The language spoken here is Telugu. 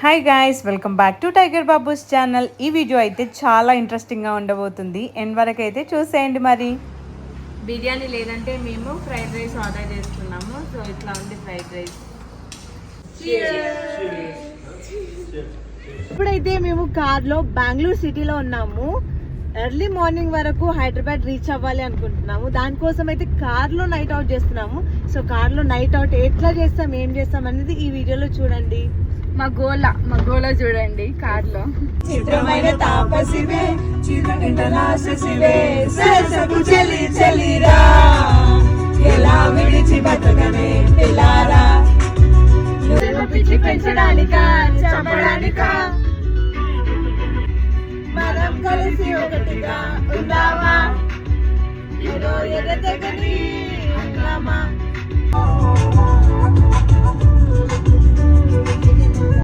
Hi guys, welcome back to tiger Babu's channel. ఈ వీడియో అయితే చాలా ఇంట్రెస్టింగ్గా ఉండబోతుంది. ఎండ్ వరకు అయితే చూసేయండి. మరి బిర్యానీ లేదంటే మేము ఫ్రైడ్ రైస్ ఆర్డర్ చేస్తున్నాము. సో ఇట్లా ఉంది ఫ్రైడ్ రైస్. ఇప్పుడైతే మేము కార్లో బెంగళూరు సిటీలో ఉన్నాము. ఎర్లీ మార్నింగ్ వరకు హైదరాబాద్ రీచ్ అవ్వాలి అనుకుంటున్నాము. దానికోసం అయితే కార్లో నైట్ అవుట్ చేస్తున్నాము. సో కార్లో నైట్ అవుట్ ఎట్లా చేస్తాం, ఏం చేస్తాం అనేది ఈ వీడియోలో చూడండి. మా గోల చూడండి కార్లో. చిత్రమైన తాపసివే చిరనింటలాసివే సరసపు చెలి చెలిరా ఎలా విడిచి బతకనే పిల్లారా పిచ్చి పెంచడానికా చంపడానికా మనం కలిసి ఒకటిగా ఉందామా ఏదో ఎదగని హంగామా.